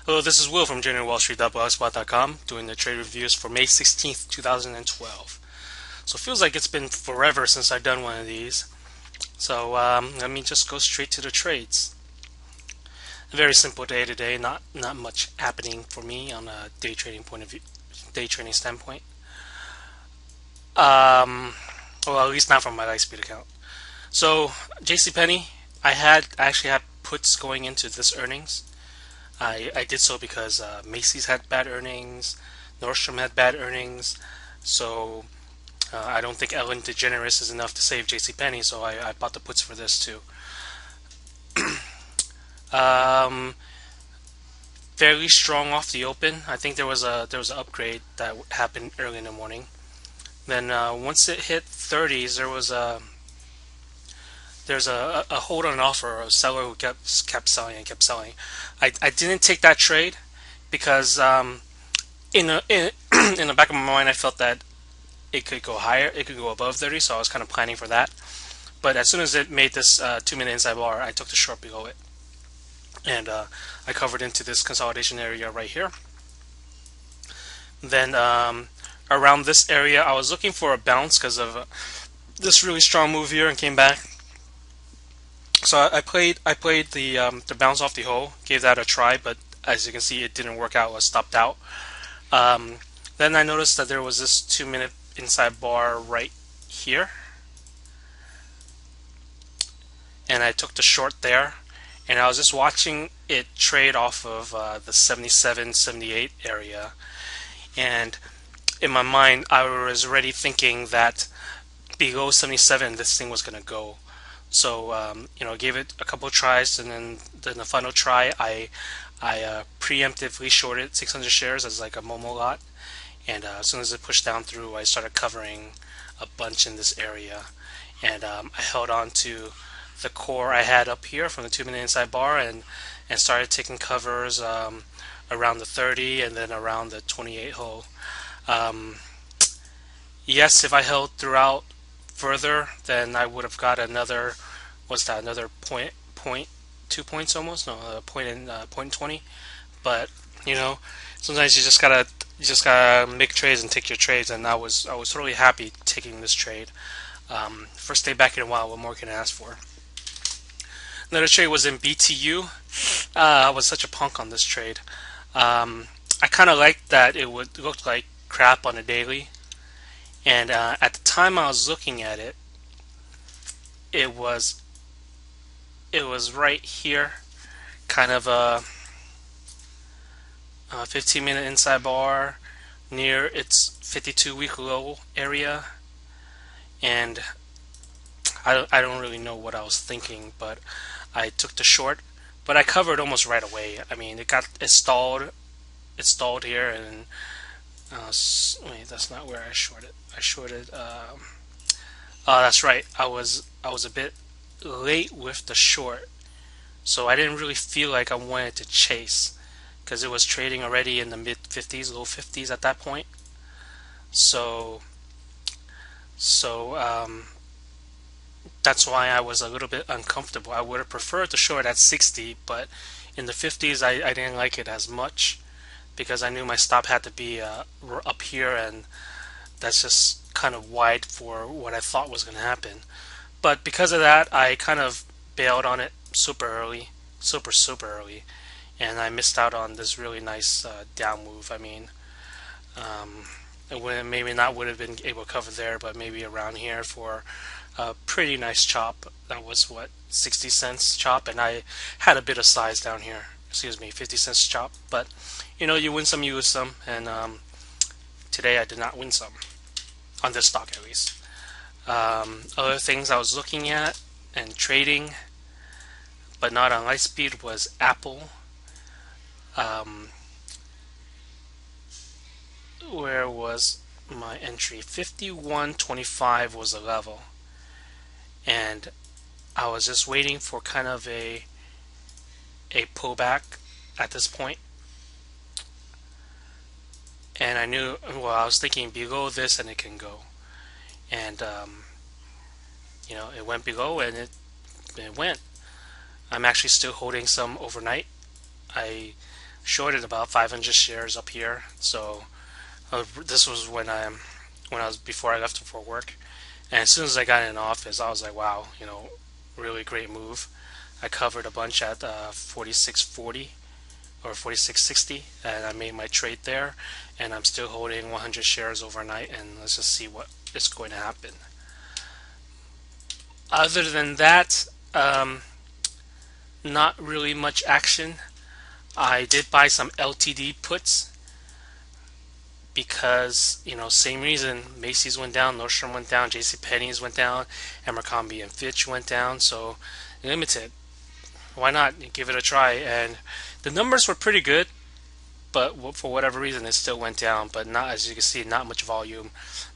Hello, this is Will from GenuineWallStreet.blogspot.com doing the trade reviews for May 16th, 2012. So it feels like it's been forever since I've done one of these. So let me just go straight to the trades. A very simple day today, not much happening for me on a day trading point of view, day trading standpoint. Well, at least not from my Lightspeed account. So JCPenney, I actually had puts going into this earnings. I did so because Macy's had bad earnings, Nordstrom had bad earnings, so I don't think Ellen DeGeneres is enough to save JCPenney, so I bought the puts for this too. Um, Fairly strong off the open. I think there was an upgrade that happened early in the morning. Then once it hit 30s, there's a hold on offer, a seller who kept selling and kept selling. I didn't take that trade because in in the back of my mind I felt that it could go higher, it could go above 30, so I was kind of planning for that. But as soon as it made this 2-minute inside bar, I took the short below it, and I covered into this consolidation area right here. Then around this area, I was looking for a bounce because of this really strong move here, and came back. So I played the bounce off the hole, gave that a try, but as you can see, it didn't work out. I was stopped out. Then I noticed that there was this 2-minute inside bar right here, and I took the short there, and I was just watching it trade off of the 77, 78 area, and in my mind I was already thinking that below 77 this thing was going to go. So gave it a couple of tries, and then the final try I preemptively shorted 600 shares as like a Momo lot, and as soon as it pushed down through, I started covering a bunch in this area, and I held on to the core I had up here from the 2-minute inside bar, and started taking covers around the 30 and then around the 28 hole. Yes, if I held throughout further, then I would have got another, what's that, another point 2 points almost, no, point 20. But sometimes you just gotta make trades and take your trades, and I was totally happy taking this trade. First day back in a while. What more can I ask for? Another trade was in BTU. I was such a punk on this trade. I kind of liked that it would look like crap on a daily, and at the time I was looking at it, it was right here, kind of a 15-minute inside bar near its 52-week low area, and I don't really know what I was thinking, but I took the short, but I covered almost right away. I mean, it stalled here, and wait, that's not where I shorted. I shorted. Oh, that's right. I was a bit late with the short, so I didn't really feel like I wanted to chase because it was trading already in the mid 50s, low 50s at that point. So that's why I was a little bit uncomfortable. I would have preferred to short at 60, but in the 50s I didn't like it as much because I knew my stop had to be up here, and that's just kind of wide for what I thought was going to happen. But because of that, I kind of bailed on it super early, super early, and I missed out on this really nice down move. I mean, maybe not would have been able to cover there, but maybe around here for a pretty nice chop. That was what, 60 cents chop, and I had a bit of size down here. Excuse me, 50 cents chop. But you win some, you lose some, and today I did not win some on this stock at least. Other things I was looking at and trading, but not on Lightspeed, was Apple. Where was my entry? 51.25 was the level, and I was just waiting for kind of a pullback at this point. And I knew, well, I was thinking below this and it can go, and it went below, and it went. I'm actually still holding some overnight. I shorted about 500 shares up here. So this was when I was before I left for work. And as soon as I got in office, I was like, wow, really great move. I covered a bunch at 46.40 or 46.60, and I made my trade there. And I'm still holding 100 shares overnight. And let's just see what is going to happen. Other than that, not really much action. I did buy some LTD puts because, same reason. Macy's went down, Nordstrom went down, JCPenney's went down, Abercrombie and Fitch went down. So limited. Why not give it a try? And the numbers were pretty good, but for whatever reason, it still went down. But not, as you can see, not much volume,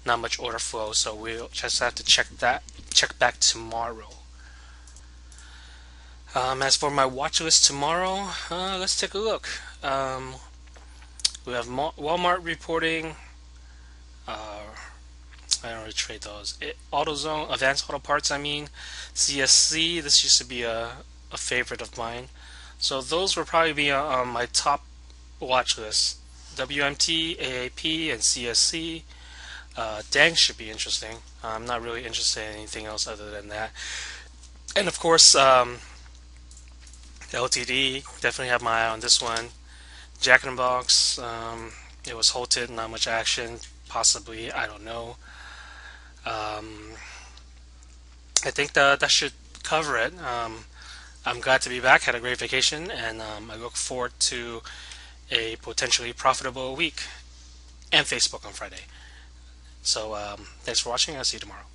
not much order flow. So we'll just have to check back tomorrow. As for my watch list tomorrow, let's take a look. We have Walmart reporting. I don't really trade those. AutoZone, Advanced Auto Parts, I mean. CSC, this used to be a favorite of mine. So those will probably be on my top watch list. WMT, AAP, and CSC. DANG should be interesting. I'm not really interested in anything else other than that. And of course, LTD, definitely have my eye on this one. Jack in the Box, it was halted, not much action, possibly, I don't know. I think that should cover it. I'm glad to be back, had a great vacation, and I look forward to a potentially profitable week and Facebook on Friday. So thanks for watching, I'll see you tomorrow.